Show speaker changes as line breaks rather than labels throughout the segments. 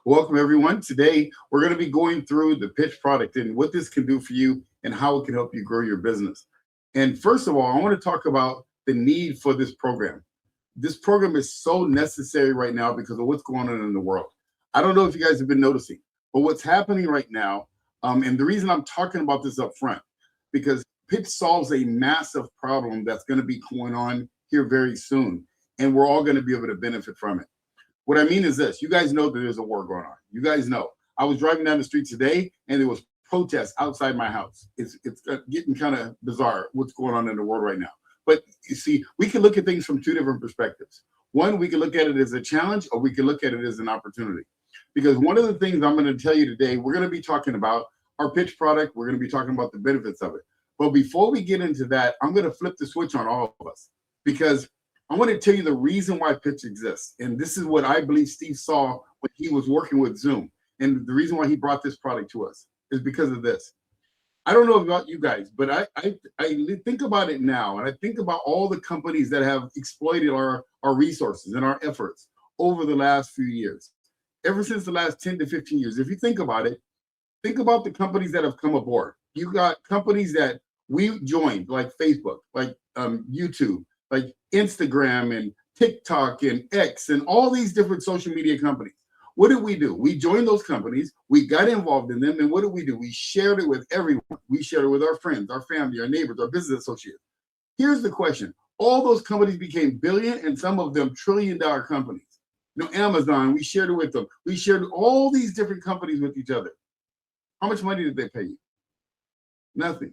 Welcome, everyone. Today, we're going to be going through the Pxch product and what this can do for you and how it can help you grow your business. And first of all, I want to talk about the need for this program. This program is so necessary right now because of what's going on in the world. I don't know if you guys have been noticing, but what's happening right now, and the reason I'm talking about this up front, because Pxch solves a massive problem that's going to be going on here very soon, and we're all going to be able to benefit from it. What I mean is this: you guys know that there's a war going on. You guys know. I was driving down the street today, and there was protests outside my house. It's getting kind of bizarre what's going on in the world right now. But you see, we can look at things from two different perspectives. One, we can look at it as a challenge, or we can look at it as an opportunity. Because one of the things I'm going to tell you today, we're going to be talking about our Pxch product. We're going to be talking about the benefits of it. But before we get into that, I'm going to flip the switch on all of us, because I want to tell you the reason why Pxch exists. And this is what I believe Steve saw when he was working with Zoom. And the reason why he brought this product to us is because of this. I don't know about you guys, but I think about it now, and I think about all the companies that have exploited our resources and our efforts over the last few years, ever since the last 10 to 15 years. If you think about it, think about the companies that have come aboard. You got companies that we joined, like Facebook, like YouTube, like Instagram and TikTok and X and all these different social media companies. What did we do? We joined those companies, we got involved in them, and what did we do? We shared it with everyone. We shared it with our friends, our family, our neighbors, our business associates. Here's the question. All those companies became billion and some of them trillion-dollar companies. You know, Amazon, we shared it with them. We shared all these different companies with each other. How much money did they pay you? Nothing.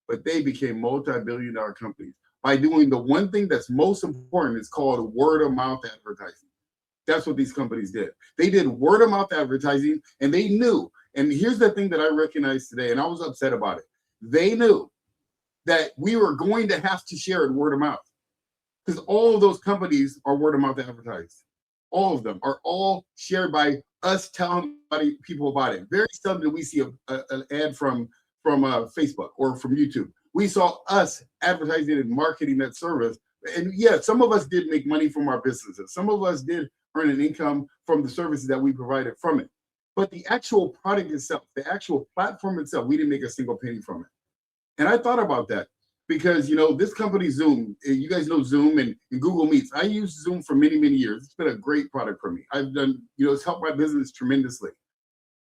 But they became multi-billion-dollar companies by doing the one thing that's most important. It's called word-of-mouth advertising. That's what these companies did. They did word-of-mouth advertising, and they knew, and here's the thing that I recognize today, and I was upset about it. They knew that we were going to have to share it word of mouth, because all of those companies are word-of-mouth advertised. All of them are all shared by us telling people about it. Very seldom do we see an ad from Facebook or from YouTube. We saw us advertising and marketing that service. And yeah, some of us did make money from our businesses. Some of us did earn an income from the services that we provided from it. But the actual product itself, the actual platform itself, we didn't make a single penny from it. And I thought about that because, you know, this company Zoom, you guys know Zoom and Google Meets. I used Zoom for many, many years. It's been a great product for me. I've done, you know, it's helped my business tremendously.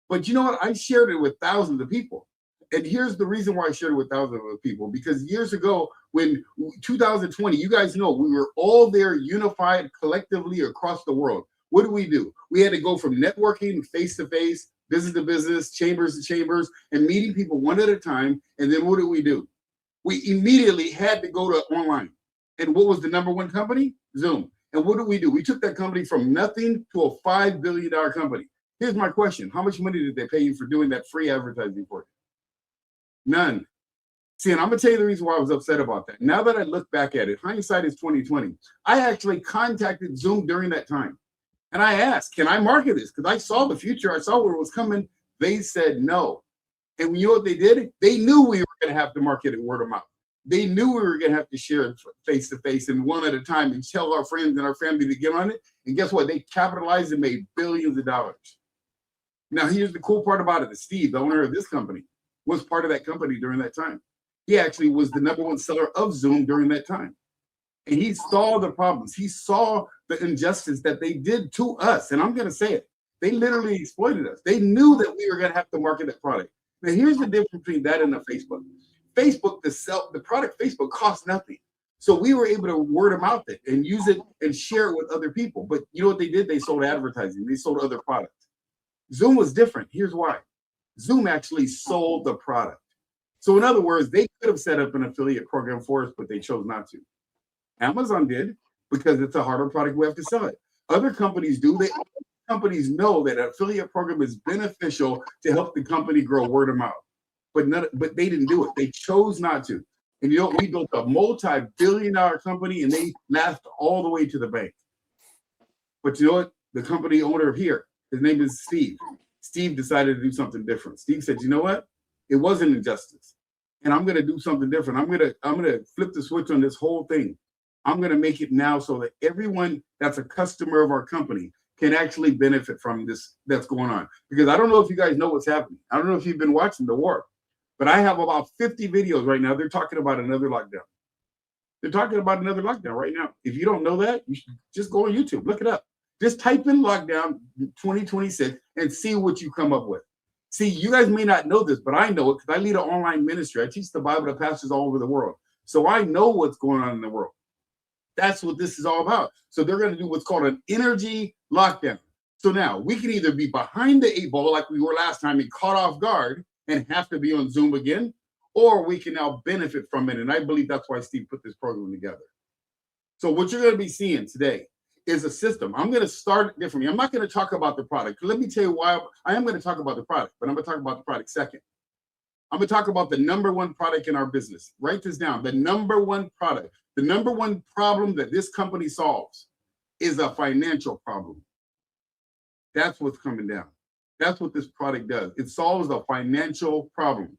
But you know what? I shared it with thousands of people. And here's the reason why I shared it with thousands of people, because years ago, when 2020, you guys know, we were all there unified collectively across the world. What do? We had to go from networking face to face, business to business, chambers to chambers, and meeting people one at a time. And then what do? We immediately had to go to online. And what was the number one company? Zoom. And what do? We took that company from nothing to a $5 billion company. Here's my question. How much money did they pay you for doing that free advertising for you? None. See, and I'm gonna tell you the reason why I was upset about that. Now that I look back at it, hindsight is 2020. I actually contacted Zoom during that time. And I asked, can I market this? Because I saw the future, I saw where it was coming. They said no. And you know what they did? They knew we were gonna have to market it word of mouth. They knew we were gonna have to share it face to face and one at a time and tell our friends and our family to get on it. And guess what? They capitalized and made billions of dollars. Now, here's the cool part about it. Steve, the owner of this company, was part of that company during that time. He actually was the number one seller of Zoom during that time. And he saw the problems. He saw the injustice that they did to us. And I'm going to say it. They literally exploited us. They knew that we were going to have to market that product. Now, here's the difference between that and the Facebook. Facebook, the product Facebook costs nothing. So we were able to word of mouth it and use it and share it with other people. But you know what they did? They sold advertising. They sold other products. Zoom was different. Here's why. Zoom actually sold the product. So in other words, they could have set up an affiliate program for us, but they chose not to. Amazon did, because it's a harder product. We have to sell it. Other companies do. Companies know that an affiliate program is beneficial to help the company grow word of mouth. But they didn't do it. They chose not to. And you know, we built a multi-billion-dollar company, and they laughed all the way to the bank. But you know what? The company owner here, his name is Steve. Steve decided to do something different. Steve said, you know what? It wasn't injustice. And I'm going to do something different. I'm going to flip the switch on this whole thing. I'm going to make it now so that everyone that's a customer of our company can actually benefit from this that's going on. Because I don't know if you guys know what's happening. I don't know if you've been watching the war, but I have about 50 videos right now. They're talking about another lockdown. They're talking about another lockdown right now. If you don't know that, you should just go on YouTube, look it up. Just type in lockdown 2026 and see what you come up with. See, you guys may not know this, but I know it because I lead an online ministry. I teach the Bible to pastors all over the world. So I know what's going on in the world. That's what this is all about. So they're going to do what's called an energy lockdown. So now we can either be behind the 8 ball like we were last time and caught off guard and have to be on Zoom again, or we can now benefit from it. And I believe that's why Steve put this program together. So what you're going to be seeing today is a system. I'm going to start differently. I'm not going to talk about the product. Let me tell you why. I am going to talk about the product, but I'm going to talk about the product second. I'm going to talk about the number one product in our business. Write this down. The number one product, the number one problem that this company solves is a financial problem. That's what's coming down. That's what this product does. It solves a financial problem.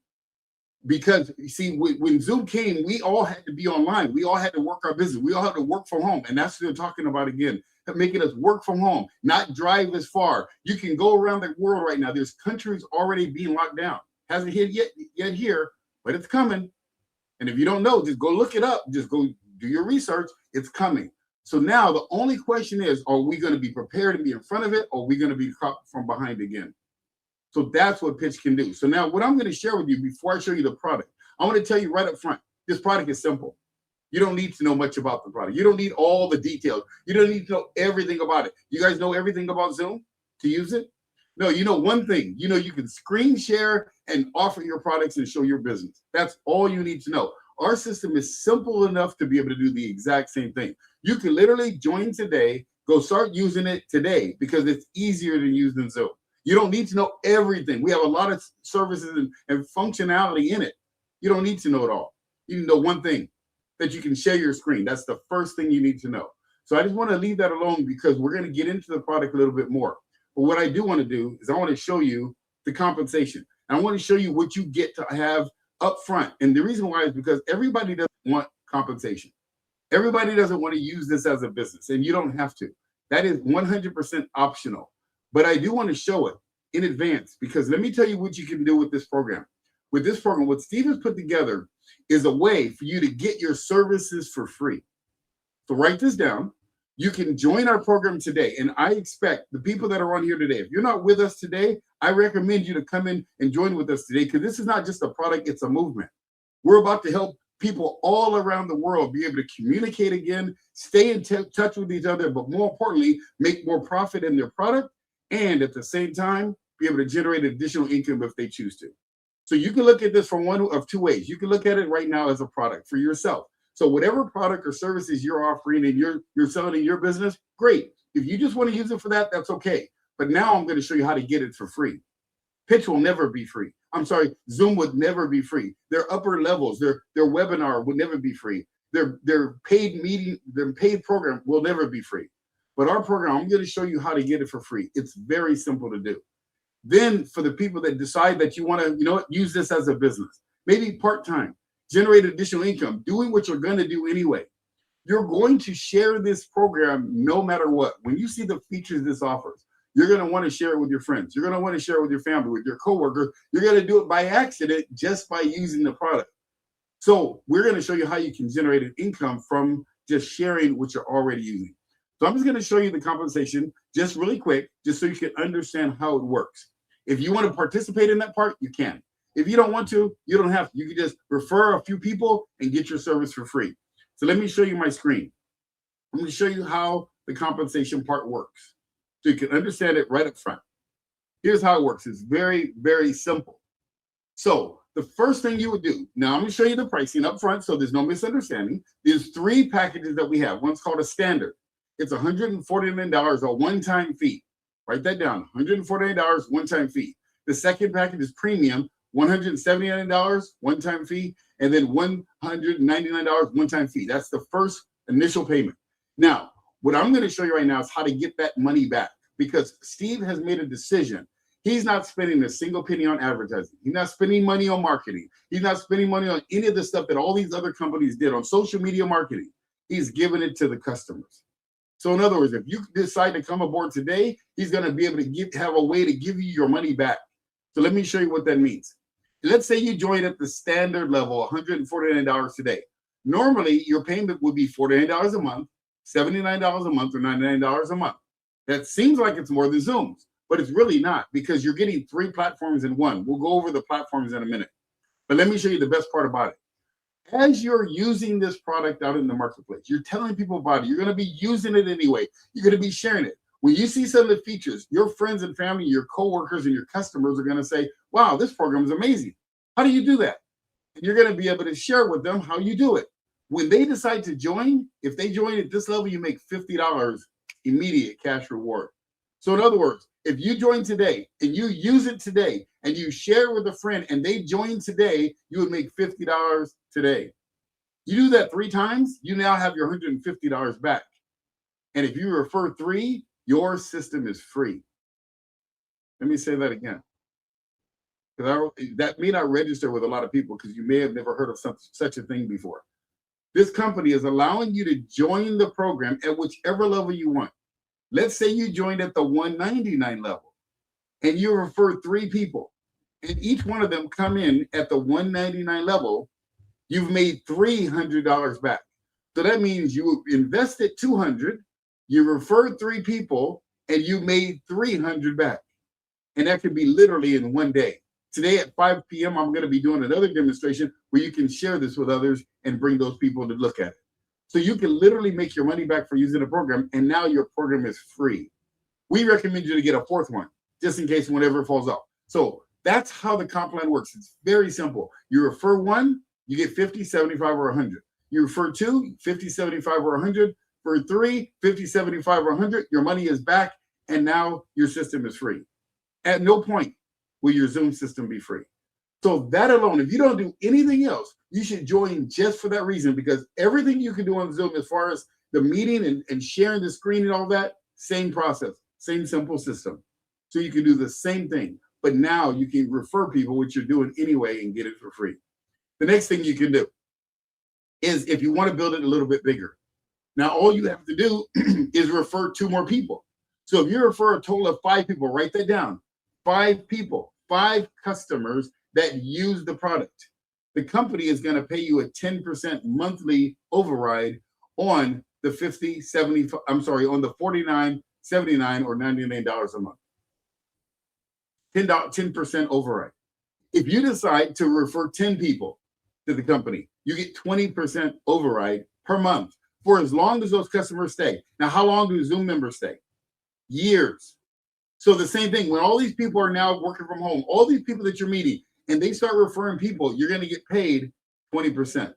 Because you see, when Zoom came, we all had to be online. We all had to work our business. We all had to work from home. And that's what they're talking about again, making us work from home, not drive as far. You can go around the world right now. There's countries already being locked down. Hasn't hit yet here, but it's coming. And if you don't know, just go look it up. Just go do your research. It's coming. So now the only question is, are we going to be prepared to be in front of it, or are we going to be caught from behind again? So that's what Pxch can do. So now what I'm going to share with you before I show you the product, I want to tell you right up front, this product is simple. You don't need to know much about the product. You don't need all the details. You don't need to know everything about it. You guys know everything about Zoom to use it? No, you know one thing. You know you can screen share and offer your products and show your business. That's all you need to know. Our system is simple enough to be able to do the exact same thing. You can literally join today, go start using it today because it's easier to use than Zoom. You don't need to know everything. We have a lot of services and functionality in it. You don't need to know it all. You need to know one thing, that you can share your screen. That's the first thing you need to know. So I just want to leave that alone because we're going to get into the product a little bit more. But what I do want to do is I want to show you the compensation. And I want to show you what you get to have up front. And the reason why is because everybody doesn't want compensation. Everybody doesn't want to use this as a business, and you don't have to. That is 100% optional. But I do want to show it in advance because let me tell you what you can do with this program. With this program, what Steve has put together is a way for you to get your services for free. So write this down. You can join our program today. And I expect the people that are on here today, if you're not with us today, I recommend you to come in and join with us today because this is not just a product, it's a movement. We're about to help people all around the world be able to communicate again, stay in touch with each other, but more importantly, make more profit in their product and at the same time, be able to generate additional income if they choose to. So you can look at this from one of two ways. You can look at it right now as a product for yourself. So whatever product or services you're offering and you're selling in your business, great. If you just want to use it for that, that's okay. But now I'm going to show you how to get it for free. Pxch will never be free. I'm sorry, Zoom would never be free. Their upper levels, their webinar would never be free. Their paid meeting, their paid program will never be free. But our program, I'm going to show you how to get it for free. It's very simple to do. Then for the people that decide that you want to, use this as a business, maybe part-time, generate additional income, doing what you're going to do anyway. You're going to share this program no matter what. When you see the features this offers, you're going to want to share it with your friends. You're going to want to share it with your family, with your coworkers. You're going to do it by accident just by using the product. So we're going to show you how you can generate an income from just sharing what you're already using. So I'm just going to show you the compensation just really quick, just so you can understand how it works. If you want to participate in that part, you can. If you don't want to, you don't have to. You can just refer a few people and get your service for free. So let me show you my screen. I'm going to show you how the compensation part works so you can understand it right up front. Here's how it works. It's very, very simple. So the first thing you would do, now I'm going to show you the pricing up front so there's no misunderstanding. There's 3 packages that we have. One's called a standard. It's $149, a one-time fee. Write that down, $149, one-time fee. The second package is premium, $179, one-time fee, and then $199, one-time fee. That's the first initial payment. Now, what I'm going to show you right now is how to get that money back because Steve has made a decision. He's not spending a single penny on advertising. He's not spending money on marketing. He's not spending money on any of the stuff that all these other companies did on social media marketing. He's giving it to the customers. So in other words, if you decide to come aboard today, he's going to be able to have a way to give you your money back. So let me show you what that means. Let's say you join at the standard level, $149 today. Normally, your payment would be $49 a month, $79 a month, or $99 a month. That seems like it's more than Zoom's, but it's really not, because you're getting 3 platforms in one. We'll go over the platforms in a minute. But let me show you the best part about it. As you're using this product out in the marketplace, you're telling people about it. You're going to be using it anyway. You're going to be sharing it. When you see some of the features, your friends and family, your coworkers, and your customers are going to say, wow, this program is amazing. How do you do that? And you're going to be able to share with them how you do it. When they decide to join, if they join at this level, you make $50 immediate cash reward. So in other words, if you join today and you use it today and you share with a friend and they join today, you would make $50 today. You do that 3 times, you now have your $150 back. And if you refer 3, your system is free. Let me say that again. Because that may not register with a lot of people because you may have never heard of such a thing before. This company is allowing you to join the program at whichever level you want. Let's say you joined at the $199 level and you refer 3 people and each one of them come in at the $199 level, you've made $300 back. So that means you invested $200, you referred 3 people, and you made $300 back. And that could be literally in one day. Today at 5 p.m., I'm going to be doing another demonstration where you can share this with others and bring those people to look at it. So you can literally make your money back for using the program, and now your program is free. We recommend you to get a 4th one, just in case whenever it falls off. So that's how the comp plan works. It's very simple. You refer 1, you get 50, 75, or 100. You refer 2, 50, 75, or 100. For 3, 50, 75, or 100, your money is back, and now your system is free. At no point will your Zoom system be free. So that alone, if you don't do anything else, you should join just for that reason, because everything you can do on Zoom as far as the meeting and sharing the screen and all that, same process, same simple system. So you can do the same thing, but now you can refer people, which you're doing anyway, and get it for free. The next thing you can do is, if you want to build it a little bit bigger, now all you have to do is refer 2 more people. So if you refer a total of 5 people, write that down. 5 people, 5 customers that use the product. The company is going to pay you a 10% monthly override on the on the $49, $79, or $99 a month. 10% override. If you decide to refer 10 people to the company, you get 20% override per month for as long as those customers stay. Now, how long do Zoom members stay? Years. So the same thing, when all these people are now working from home, all these people that you're meeting, and they start referring people, you're going to get paid 20%.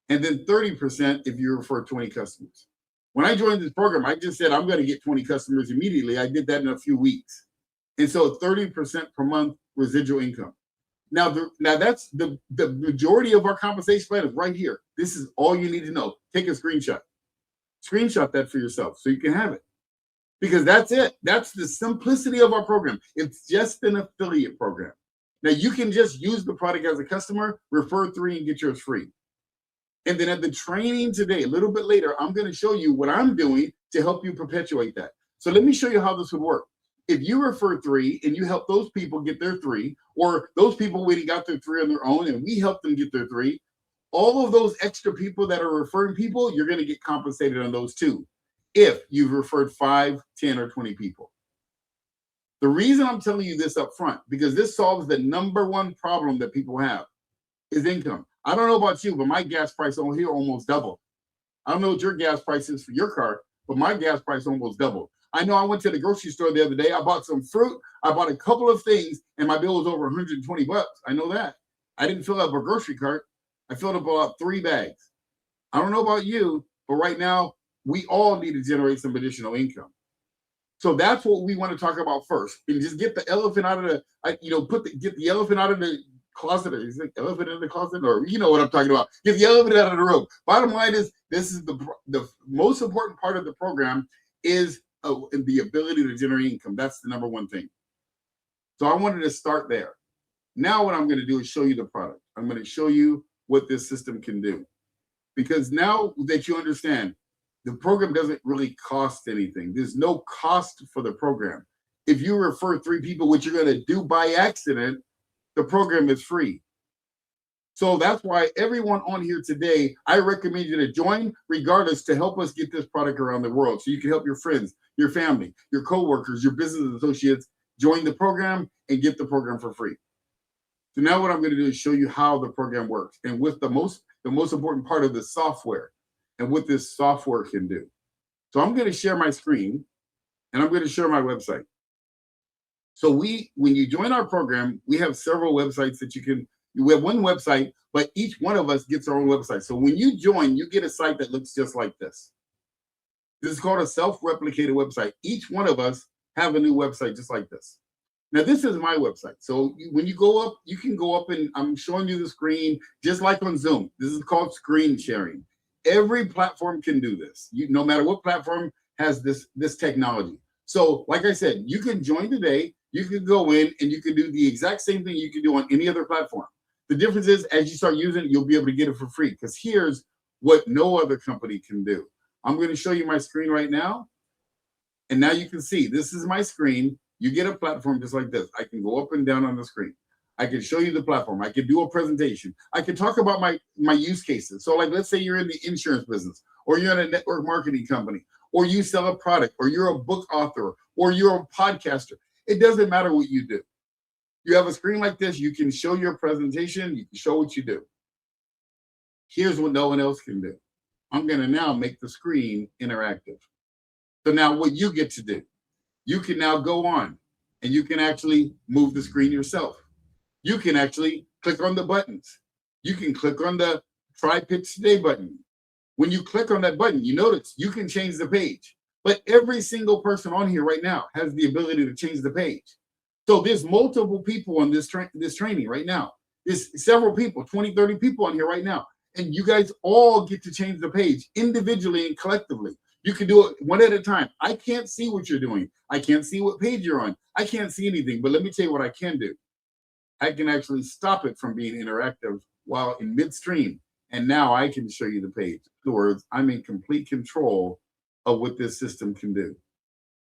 And then 30% if you refer 20 customers. When I joined this program, I just said I'm going to get 20 customers immediately. I did that in a few weeks. And so 30% per month residual income. Now that's the majority of our compensation plan is right here. This is all you need to know. Take a screenshot. Screenshot that for yourself so you can have it. Because that's it. That's the simplicity of our program. It's just an affiliate program. Now you can just use the product as a customer, refer 3 and get yours free. And then at the training today, a little bit later, I'm going to show you what I'm doing to help you perpetuate that. So let me show you how this would work. If you refer 3 and you help those people get their 3, or those people went and got their 3 on their own and we help them get their 3, all of those extra people that are referring people, you're going to get compensated on those too, if you've referred 5, 10, or 20 people. The reason I'm telling you this up front, because this solves the #1 problem that people have, is income. I don't know about you, but my gas price on here almost doubled. I don't know what your gas price is for your car, but my gas price almost doubled. I know I went to the grocery store the other day. I bought some fruit. I bought a couple of things, and my bill was over 120 bucks. I know that. I didn't fill up a grocery cart. I filled up about 3 bags. I don't know about you, but right now, we all need to generate some additional income. So that's what we want to talk about first, and just get the elephant out of the, get the elephant out of the closet. Is it elephant in the closet, or you know what I'm talking about? Get the elephant out of the room. Bottom line is, this is the most important part of the program is the ability to generate income. That's the #1 thing. So I wanted to start there. Now what I'm going to do is show you the product. I'm going to show you what this system can do, because now that you understand, The program doesn't really cost anything. There's no cost for the program. If you refer 3 people, which you're going to do by accident, the program is free. So that's why everyone on here today, I recommend you to join regardless to help us get this product around the world. So you can help your friends, your family, your coworkers, your business associates join the program and get the program for free. So now what I'm going to do is show you how the program works and with the most important part of the software and what this software can do. So I'm going to share my screen and I'm going to share my website. So when you join our program, we have several websites that we have one website, but each one of us gets our own website. So when you join, you get a site that looks just like this. This is called a self-replicated website. Each one of us have a new website just like this. Now, this is my website. So when you go up, you can go up and I'm showing you the screen just like on Zoom. This is called screen sharing. Every platform can do this. No matter what platform has this technology. So like I said, you can join today. You can go in and you can do the exact same thing you can do on any other platform. The difference is as you start using it, you'll be able to get it for free because here's what no other company can do. I'm going to show you my screen right now. And now you can see this is my screen. You get a platform just like this. I can go up and down on the screen. I can show you the platform. I can do a presentation. I can talk about my use cases. So like, let's say you're in the insurance business or you're in a network marketing company or you sell a product or you're a book author or you're a podcaster. It doesn't matter what you do. You have a screen like this. You can show your presentation. You can show what you do. Here's what no one else can do. I'm going to now make the screen interactive. So now what you get to do, you can now go on and you can actually move the screen yourself. You can actually click on the buttons. You can click on the try Pxch today button. When you click on that button, you notice you can change the page. But every single person on here right now has the ability to change the page. So there's multiple people on this training right now. There's several people, 20, 30 people on here right now. And you guys all get to change the page individually and collectively. You can do it one at a time. I can't see what you're doing. I can't see what page you're on. I can't see anything. But let me tell you what I can do. I can actually stop it from being interactive while in midstream. And now I can show you the page. In other words, I'm in complete control of what this system can do.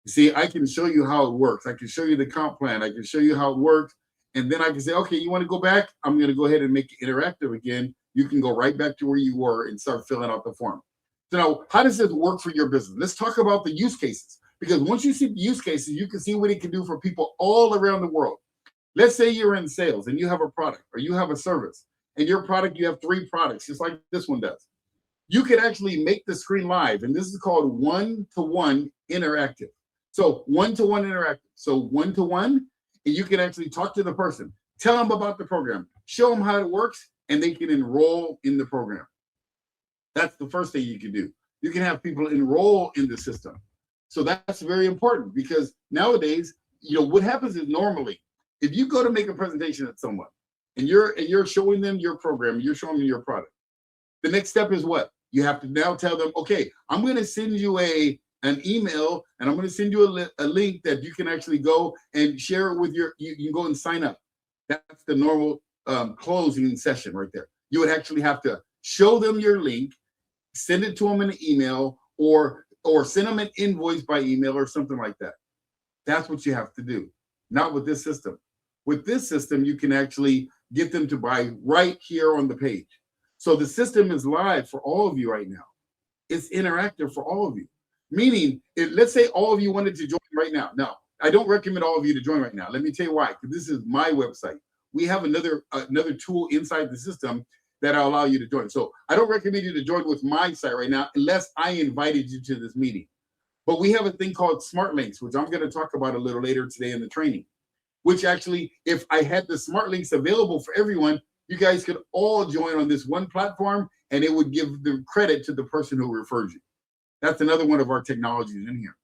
You see, I can show you how it works. I can show you the comp plan. I can show you how it works. And then I can say, okay, you want to go back? I'm going to go ahead and make it interactive again. You can go right back to where you were and start filling out the form. So now, how does this work for your business? Let's talk about the use cases. Because once you see the use cases, you can see what it can do for people all around the world. Let's say you're in sales and you have a product or you have a service. And your product, you have 3 products, just like this one does. You can actually make the screen live. And this is called one-to-one interactive. So one-to-one interactive. So one-to-one, and you can actually talk to the person, tell them about the program, show them how it works, and they can enroll in the program. That's the first thing you can do. You can have people enroll in the system. So that's very important because nowadays, what happens is normally, if you go to make a presentation at someone and you're showing them your program, you're showing them your product, the next step is what? You have to now tell them, okay, I'm going to send you an email and I'm going to send you a link that you can actually go and share it with you can go and sign up. That's the normal closing session right there. You would actually have to show them your link, send it to them in an email or send them an invoice by email or something like that. That's what you have to do. Not with this system. With this system, you can actually get them to buy right here on the page. So the system is live for all of you right now. It's interactive for all of you. Meaning, let's say all of you wanted to join right now. Now, I don't recommend all of you to join right now. Let me tell you why, because this is my website. We have another tool inside the system that'll allow you to join. So I don't recommend you to join with my site right now unless I invited you to this meeting. But we have a thing called Smart Links, which I'm going to talk about a little later today in the training, which actually, if I had the Smart Links available for everyone, you guys could all join on this one platform and it would give the credit to the person who referred you. That's another one of our technologies in here.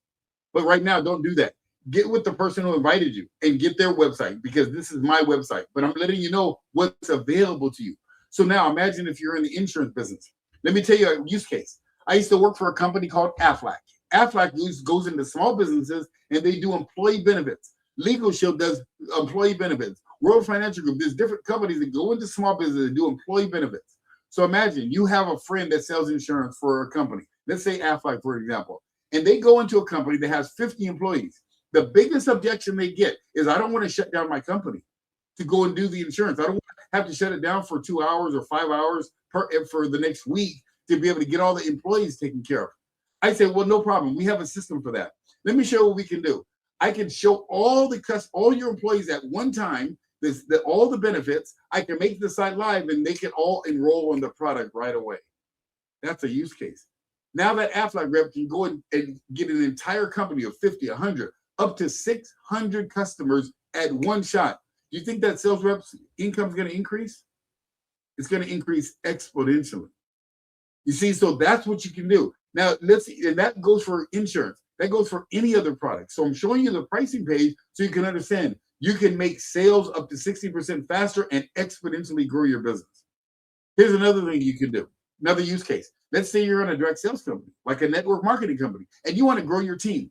But right now, don't do that. Get with the person who invited you and get their website because this is my website. But I'm letting you know what's available to you. So now imagine if you're in the insurance business. Let me tell you a use case. I used to work for a company called Aflac. Aflac goes into small businesses and they do employee benefits. Legal Shield does employee benefits. World Financial Group, there's different companies that go into small business and do employee benefits. So imagine you have a friend that sells insurance for a company. let's say Aflac, for example, and they go into a company that has 50 employees. The biggest objection they get is, I don't want to shut down my company to go and do the insurance. I don't want to have to shut it down for 2 hours or 5 hours for the next week to be able to get all the employees taken care of. I say, well, no problem. We have a system for that. Let me show you what we can do. I can show all your employees at one time all the benefits. I can make the site live and they can all enroll on the product right away. That's a use case. Now that Aflac rep can go and get an entire company of 50, 100, up to 600 customers at one shot. Do you think that sales rep's income is going to increase? It's going to increase exponentially. You see, so that's what you can do. Now, let's see, and that goes for insurance. That goes for any other product. So I'm showing you the pricing page so you can understand you can make sales up to 60% faster and exponentially grow your business. Here's another thing you can do, another use case. Let's say you're in a direct sales company, like a network marketing company, and you want to grow your team.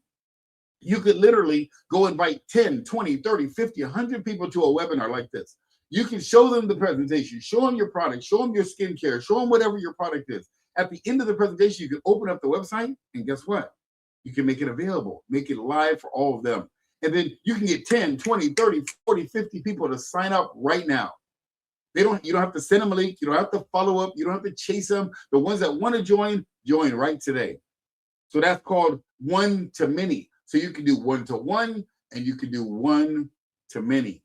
You could literally go invite 10, 20, 30, 50, 100 people to a webinar like this. You can show them the presentation, show them your product, show them your skincare, show them whatever your product is. At the end of the presentation, you can open up the website, and guess what? You can make it available, make it live for all of them. And then you can get 10, 20, 30, 40, 50 people to sign up right now. You don't have to send them a link. You don't have to follow up. You don't have to chase them. The ones that want to join right today. So that's called one-to-many. So you can do one-to-one and you can do one-to-many.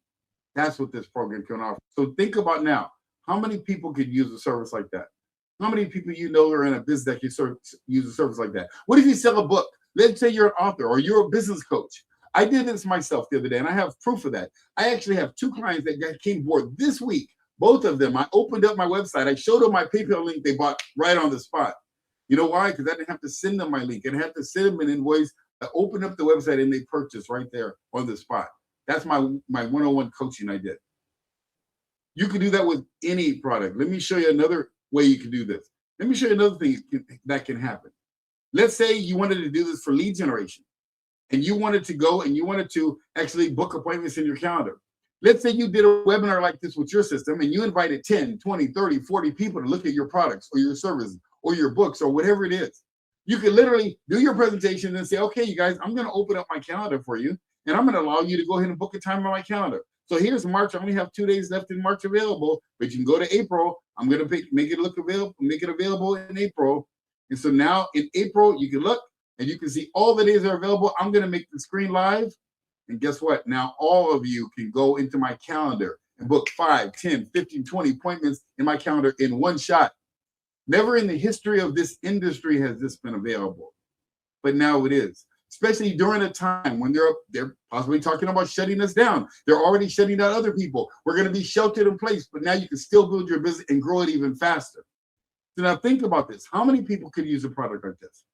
That's what this program can offer. So think about now, how many people could use a service like that? How many people you know are in a business that can use a service like that? What if you sell a book? Let's say you're an author or you're a business coach. I did this myself the other day, and I have proof of that. I actually have 2 clients that came aboard this week. Both of them, I opened up my website. I showed them my PayPal link. They bought right on the spot. You know why? Because I didn't have to send them my link. I didn't have to send them an invoice. I opened up the website, and they purchased right there on the spot. That's my one-on-one coaching I did. You can do that with any product. Let me show you another way you can do this. Let me show you another thing that can happen. Let's say you wanted to do this for lead generation, and you wanted to go and you wanted to actually book appointments in your calendar. Let's say you did a webinar like this with your system, and you invited 10, 20, 30, 40 people to look at your products or your services or your books or whatever it is. You can literally do your presentation and say, okay, you guys, I'm going to open up my calendar for you, and I'm going to allow you to go ahead and book a time on my calendar. So here's March. I only have 2 days left in March available, but you can go to April. I'm going to make it available in April. And so now in April, you can look and you can see all the days are available. I'm going to make the screen live. And guess what? Now all of you can go into my calendar and book 5, 10, 15, 20 appointments in my calendar in one shot. Never in the history of this industry has this been available, but now it is. Especially during a time when they're possibly talking about shutting us down. They're already shutting down other people. We're going to be sheltered in place, but now you can still build your business and grow it even faster. So now think about this. How many people could use a product like this?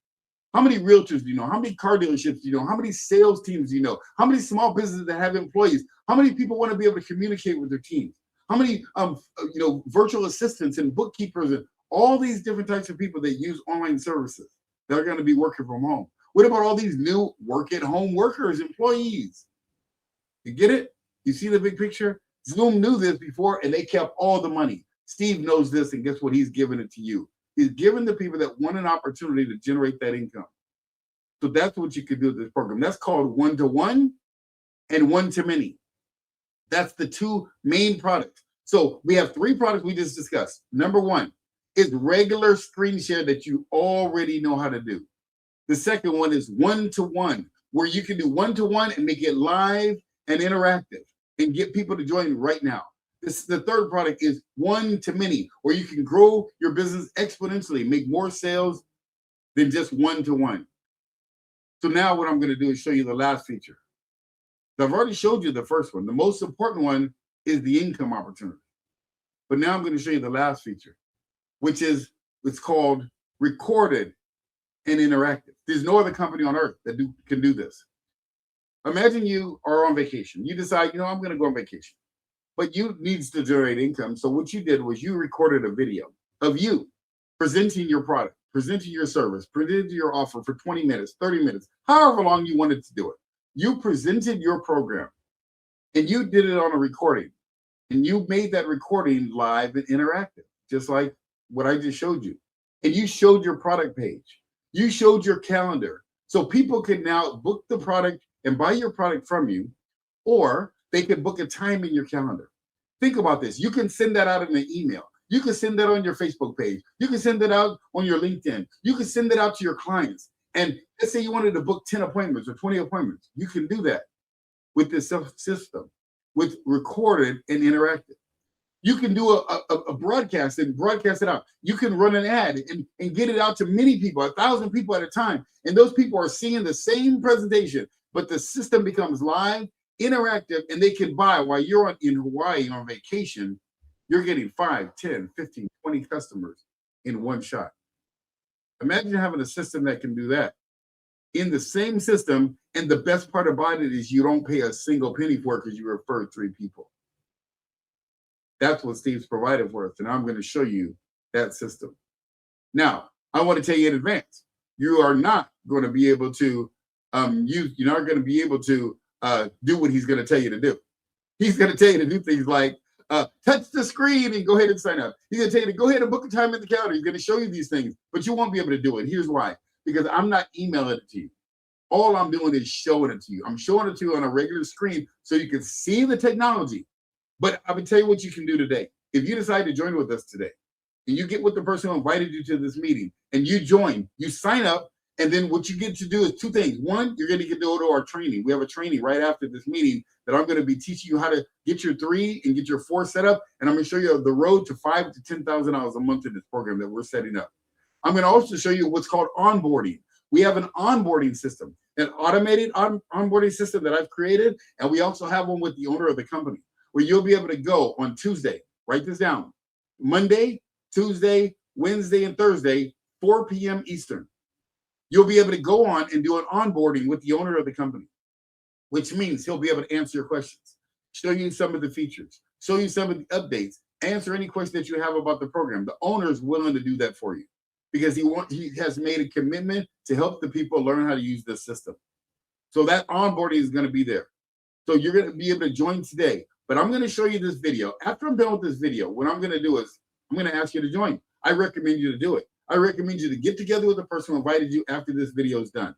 How many realtors do you know? How many car dealerships do you know? How many sales teams do you know? How many small businesses that have employees? How many people want to be able to communicate with their teams? How many virtual assistants and bookkeepers and all these different types of people that use online services that are going to be working from home? What about all these new work-at-home workers, employees? You get it? You see the big picture? Zoom knew this before, and they kept all the money. Steve knows this, and guess what? He's giving it to you. He's giving the people that want an opportunity to generate that income. So that's what you could do with this program. That's called one-to-one and one-to-many. That's the 2 main products. So we have 3 products we just discussed. Number 1 is regular screen share that you already know how to do. The second one is one-to-one, where you can do one-to-one and make it live and interactive and get people to join right now. The third product is one-to-many, where you can grow your business exponentially, make more sales than just one-to-one. So now what I'm going to do is show you the last feature. So I've already showed you the first one. The most important one is the income opportunity. But now I'm going to show you the last feature, which is it's called recorded and interactive. There's no other company on earth that can do this. Imagine you are on vacation. You decide, I'm going to go on vacation, but you needs to generate income. So what you did was you recorded a video of you presenting your product, presenting your service, presenting your offer for 20 minutes, 30 minutes, however long you wanted to do it. You presented your program and you did it on a recording, and you made that recording live and interactive, just like what I just showed you. And you showed your product page. You showed your calendar. So people can now book the product and buy your product from you, or they can book a time in your calendar. Think about this. You can send that out in an email. You can send that on your Facebook page. You can send it out on your LinkedIn. You can send it out to your clients. And let's say you wanted to book 10 appointments or 20 appointments. You can do that with this system, with recorded and interactive. You can do a broadcast and broadcast it out. You can run an ad and get it out to many people, 1,000 people at a time. And those people are seeing the same presentation, but the system becomes live, interactive, and they can buy while you're in Hawaii on vacation. You're getting 5, 10, 15, 20 customers in one shot. Imagine having a system that can do that in the same system. And the best part about it is you don't pay a single penny for it because you referred 3 people. That's what Steve's provided for us. And I'm going to show you that system. Now, I want to tell you in advance, you are not going to be able to you're not going to be able to do what he's going to tell you to do. He's going to tell you to do things like touch the screen and go ahead and sign up. He's going to tell you to go ahead and book a time at the calendar. He's going to show you these things, but you won't be able to do it. Here's why. Because I'm not emailing it to you. All I'm doing is showing it to you. I'm showing it to you on a regular screen so you can see the technology. But I will tell you what you can do today. If you decide to join with us today, and you get with the person who invited you to this meeting, and you join, you sign up, and then what you get to do is 2 things. One, you're going to get to go to our training. We have a training right after this meeting that I'm going to be teaching you how to get your 3 and get your 4 set up, and I'm going to show you the road to $5,000 to $10,000 a month in this program that we're setting up. I'm going to also show you what's called onboarding. We have an onboarding system, an automated onboarding system that I've created, and we also have one with the owner of the company, where you'll be able to go on Tuesday, write this down, Monday, Tuesday, Wednesday, and Thursday, 4 p.m. Eastern. You'll be able to go on and do an onboarding with the owner of the company, which means he'll be able to answer your questions, show you some of the features, show you some of the updates, answer any question that you have about the program. The owner is willing to do that for you because he has made a commitment to help the people learn how to use this system. So that onboarding is going to be there. So you're going to be able to join today. But I'm going to show you this video. After I'm done with this video, what I'm going to do is I'm going to ask you to join. I recommend you to do it. I recommend you to get together with the person who invited you after this video is done.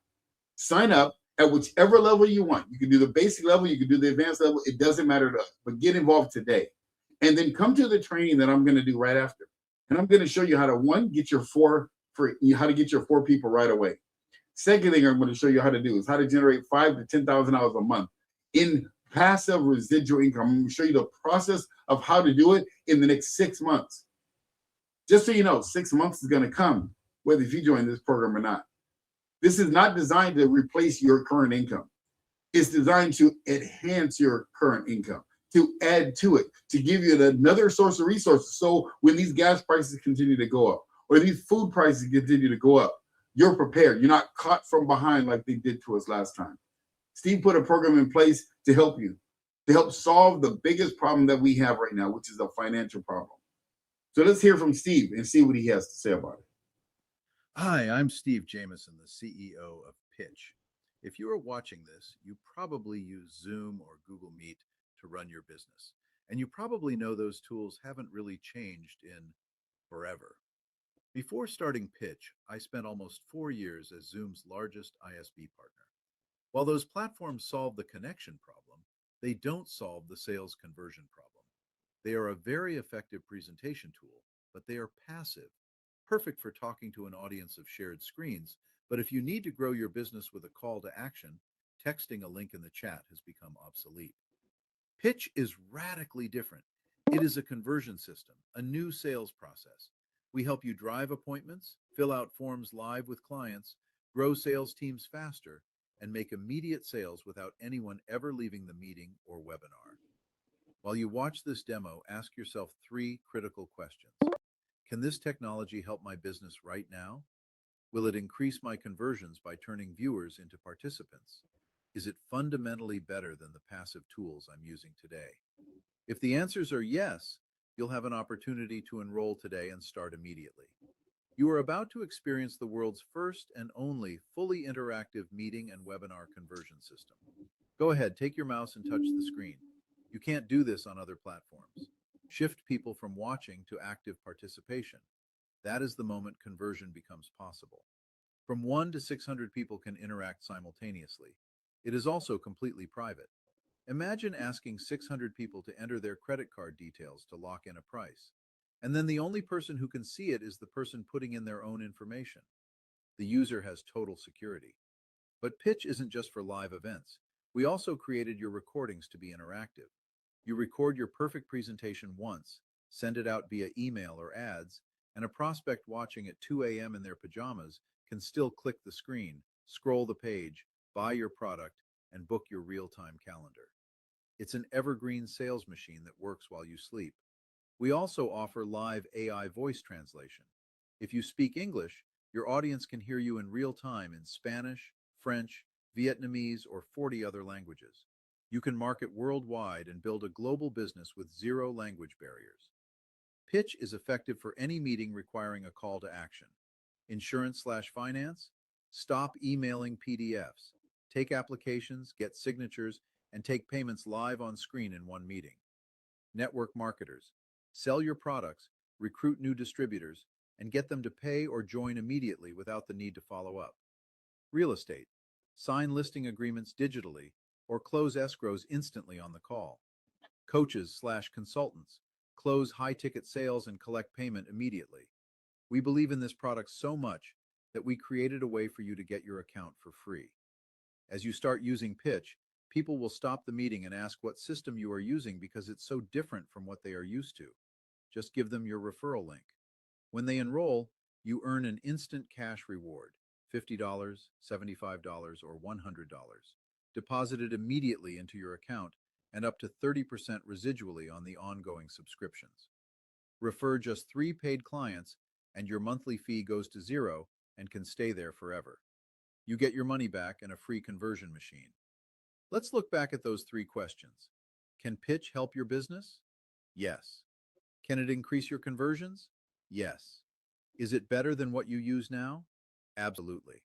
Sign up at whichever level you want. You can do the basic level. You can do the advanced level. It doesn't matter to us. But get involved today. And then come to the training that I'm going to do right after. And I'm going to show you how to, one, get your 4 how to get your 4 people right away. Second thing I'm going to show you how to do is how to generate $5,000 to $10,000 a month in passive residual income. I'm going to show you the process of how to do it in the next 6 months. Just so you know, 6 months is going to come, whether if you join this program or not. This is not designed to replace your current income. It's designed to enhance your current income, to add to it, to give you another source of resources. So when these gas prices continue to go up, or these food prices continue to go up, you're prepared. You're not caught from behind like they did to us last time. Steve put a program in place to help you, to help solve the biggest problem that we have right now, which is a financial problem. So let's hear from Steve and see what he has to say about it.
Hi, I'm Steve Jameson, the CEO of Pxch. If you are watching this, you probably use Zoom or Google Meet to run your business. And you probably know those tools haven't really changed in forever. Before starting Pxch, I spent almost 4 years as Zoom's largest ISV partner. While those platforms solve the connection problem, they don't solve the sales conversion problem. They are a very effective presentation tool, but they are passive, perfect for talking to an audience of shared screens. But if you need to grow your business with a call to action, texting a link in the chat has become obsolete. Pxch is radically different. It is a conversion system, a new sales process. We help you drive appointments, fill out forms live with clients, grow sales teams faster, and make immediate sales without anyone ever leaving the meeting or webinar. While you watch this demo, ask yourself 3 critical questions. Can this technology help my business right now? Will it increase my conversions by turning viewers into participants? Is it fundamentally better than the passive tools I'm using today? If the answers are yes, you'll have an opportunity to enroll today and start immediately. You are about to experience the world's first and only fully interactive meeting and webinar conversion system. Go ahead, take your mouse and touch the screen. You can't do this on other platforms. Shift people from watching to active participation. That is the moment conversion becomes possible. From 1 to 600 people can interact simultaneously. It is also completely private. Imagine asking 600 people to enter their credit card details to lock in a price. And then the only person who can see it is the person putting in their own information. The user has total security. But Pitch isn't just for live events. We also created your recordings to be interactive. You record your perfect presentation once, send it out via email or ads, and a prospect watching at 2 a.m. in their pajamas can still click the screen, scroll the page, buy your product, and book your real-time calendar. It's an evergreen sales machine that works while you sleep. We also offer live AI voice translation. If you speak English, your audience can hear you in real time in Spanish, French, Vietnamese, or 40 other languages. You can market worldwide and build a global business with zero language barriers. Pitch is effective for any meeting requiring a call to action. Insurance/finance? Stop emailing PDFs. Take applications, get signatures, and take payments live on screen in one meeting. Network marketers. Sell your products, recruit new distributors, and get them to pay or join immediately without the need to follow up. Real estate. Sign listing agreements digitally or close escrows instantly on the call. Coaches/consultants. Close high-ticket sales and collect payment immediately. We believe in this product so much that we created a way for you to get your account for free. As you start using Pitch, people will stop the meeting and ask what system you are using because it's so different from what they are used to. Just give them your referral link. When they enroll, you earn an instant cash reward, $50, $75, or $100, deposited immediately into your account and up to 30% residually on the ongoing subscriptions. Refer just 3 paid clients and your monthly fee goes to zero and can stay there forever. You get your money back and a free conversion machine. Let's look back at those 3 questions. Can Pitch help your business? Yes. Can it increase your conversions? Yes. Is it better than what you use now? Absolutely.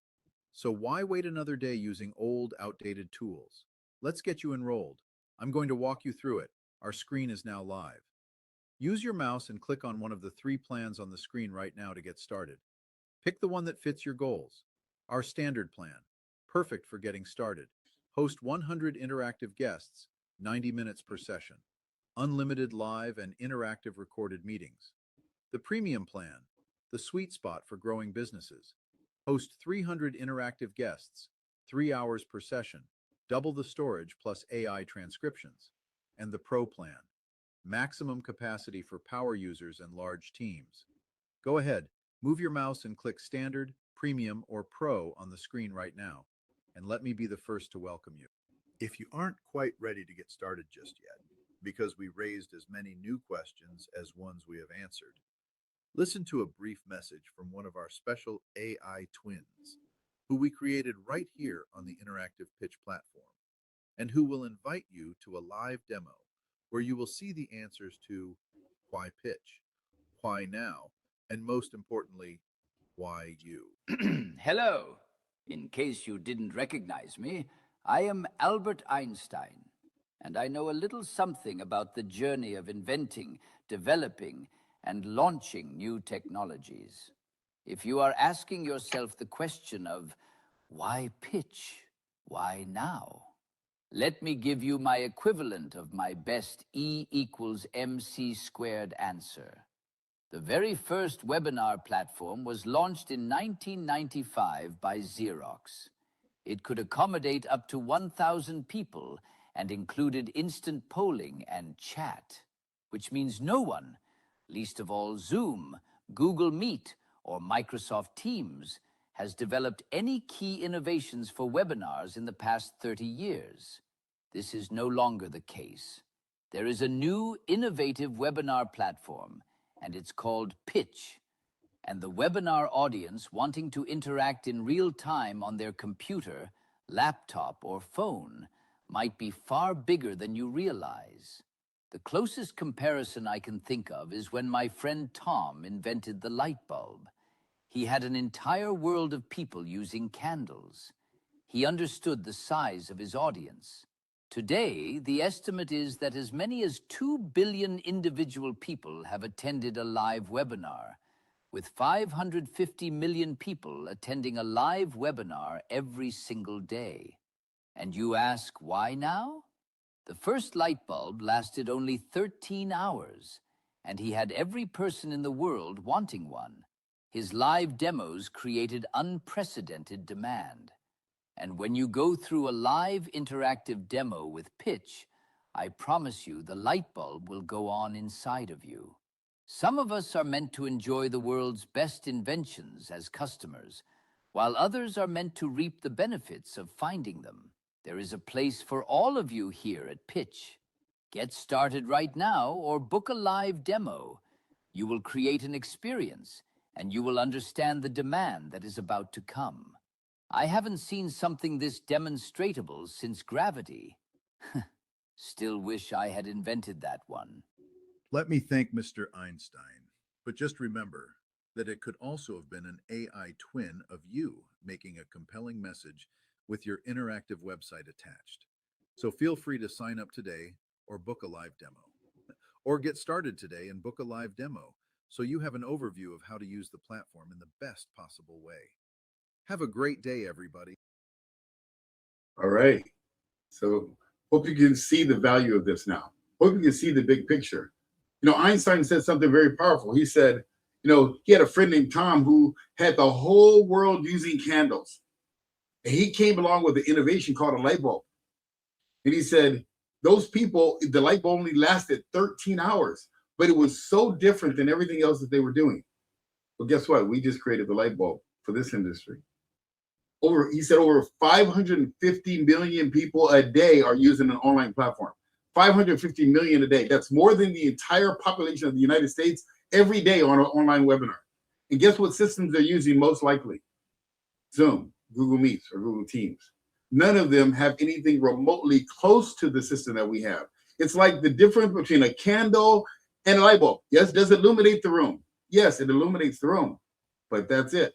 So why wait another day using old, outdated tools? Let's get you enrolled. I'm going to walk you through it. Our screen is now live. Use your mouse and click on one of the 3 plans on the screen right now to get started. Pick the one that fits your goals. Our standard plan, perfect for getting started. Host 100 interactive guests, 90 minutes per session. Unlimited live and interactive recorded meetings. The premium plan, the sweet spot for growing businesses. Host 300 interactive guests, 3 hours per session, double the storage plus AI transcriptions. And the pro plan, maximum capacity for power users and large teams. Go ahead, move your mouse and click Standard, Premium, or Pro on the screen right now, and let me be the first to welcome you. If you aren't quite ready to get started just yet, because we raised as many new questions as ones we have answered, listen to a brief message from one of our special AI twins, who we created right here on the Interactive Pitch platform, and who will invite you to a live demo where you will see the answers to why pitch, why now, and most importantly, why you.
Hello. In case you didn't recognize me, I am Albert Einstein, and I know a little something about the journey of inventing, developing, and launching new technologies. If you are asking yourself the question of why pitch, why now? Let me give you my equivalent of my best E equals MC squared answer. The very first webinar platform was launched in 1995 by Xerox. It could accommodate up to 1,000 people and included instant polling and chat, which means no one, least of all Zoom, Google Meet, or Microsoft Teams, has developed any key innovations for webinars in the past 30 years. This is no longer the case. There is a new innovative webinar platform, and it's called Pxch. And the webinar audience wanting to interact in real time on their computer, laptop, or phone might be far bigger than you realize. The closest comparison I can think of is when my friend Tom invented the light bulb. He had an entire world of people using candles. He understood the size of his audience. Today, the estimate is that as many as 2 billion individual people have attended a live webinar. with 550 million people attending a live webinar every single day. And you ask, why now? The first light bulb lasted only 13 hours, and he had every person in the world wanting one. His live demos created unprecedented demand. And when you go through a live interactive demo with Pxch, I promise you the light bulb will go on inside of you. Some of us are meant to enjoy the world's best inventions as customers, while others are meant to reap the benefits of finding them. There is a place for all of you here at Pxch. Get started right now or book a live demo. You will create an experience, and you will understand the demand that is about to come. I haven't seen something this demonstratable since gravity. Still wish I had invented that one.
Let me thank Mr. Einstein, but just remember that it could also have been an AI twin of you making a compelling message with your interactive website attached. So feel free to sign up today or book a live demo. Or get started today and book a live demo so you have an overview of how to use the platform in the best possible way. Have a great day, everybody.
All right. So hope you can see the value of this now. Hope you can see the big picture. You know, Einstein said something very powerful. He said, you know, he had a friend named Tom who had the whole world using candles. And he came along with an innovation called a light bulb. And he said, those people, the light bulb only lasted 13 hours, but it was so different than everything else that they were doing. Well, guess what? We just created the light bulb for this industry. He said over 550 million people a day are using an online platform. 550 million a day. That's more than the entire population of the United States every day on an online webinar. And guess what systems they're using most likely? Zoom, Google Meets, or Google Teams. None of them have anything remotely close to the system that we have. It's like the difference between a candle and a light bulb. Yes, does it illuminate the room? Yes, it illuminates the room, but that's it.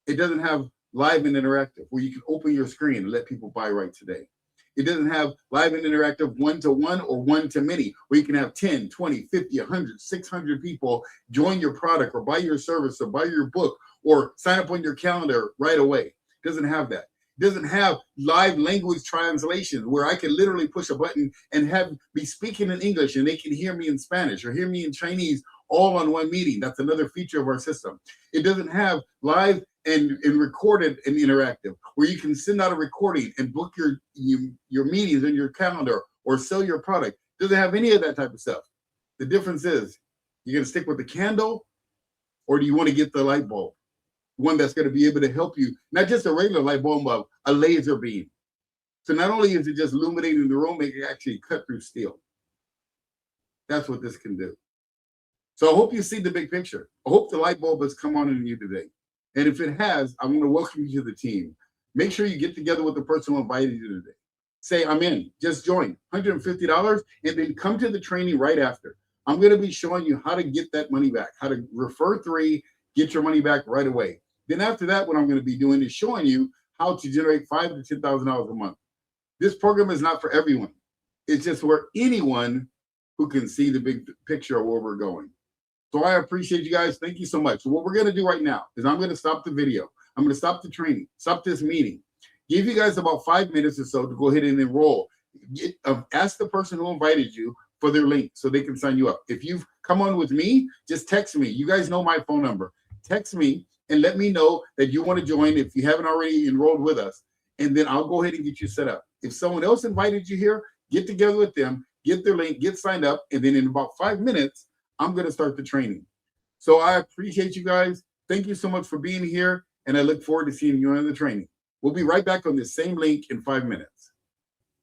It doesn't have live and interactive where you can open your screen and let people buy right today. It doesn't have live and interactive one-to-one or one-to-many where you can have 10, 20, 50, 100, 600 people join your product or buy your service or buy your book or sign up on your calendar right away. It doesn't have that. It doesn't have live language translation where I can literally push a button and be speaking in English and they can hear me in Spanish or hear me in Chinese all on one meeting. That's another feature of our system. It doesn't have live and recorded and interactive where you can send out a recording and book your meetings in your calendar or sell your product. It doesn't have any of that type of stuff. The difference is you're going to stick with the candle or do you want to get the light bulb? One that's going to be able to help you, not just a regular light bulb, but a laser beam. So not only is it just illuminating the room, it can actually cut through steel. That's what this can do. So I hope you see the big picture. I hope the light bulb has come on in you today. And if it has, I'm going to welcome you to the team. Make sure you get together with the person who invited you today. Say, I'm in, just join, $150, and then come to the training right after. I'm going to be showing you how to get that money back, how to refer 3, get your money back right away. Then after that, what I'm going to be doing is showing you how to generate $5,000 to $10,000 a month. This program is not for everyone. It's just for anyone who can see the big picture of where we're going. So I appreciate you guys. Thank you so much. So what we're going to do right now is I'm going to stop the video. I'm going to stop the training, stop this meeting, give you guys about 5 minutes or so to go ahead and enroll. Ask the person who invited you for their link so they can sign you up. If you've come on with me, just text me. You guys know my phone number. Text me and let me know that you want to join if you haven't already enrolled with us. And then I'll go ahead and get you set up. If someone else invited you here, get together with them, get their link, get signed up. And then in about 5 minutes, I'm going to start the training. So I appreciate you guys. Thank you so much for being here. And I look forward to seeing you in the training. We'll be right back on this same link in 5 minutes.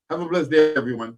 Have a blessed day, everyone.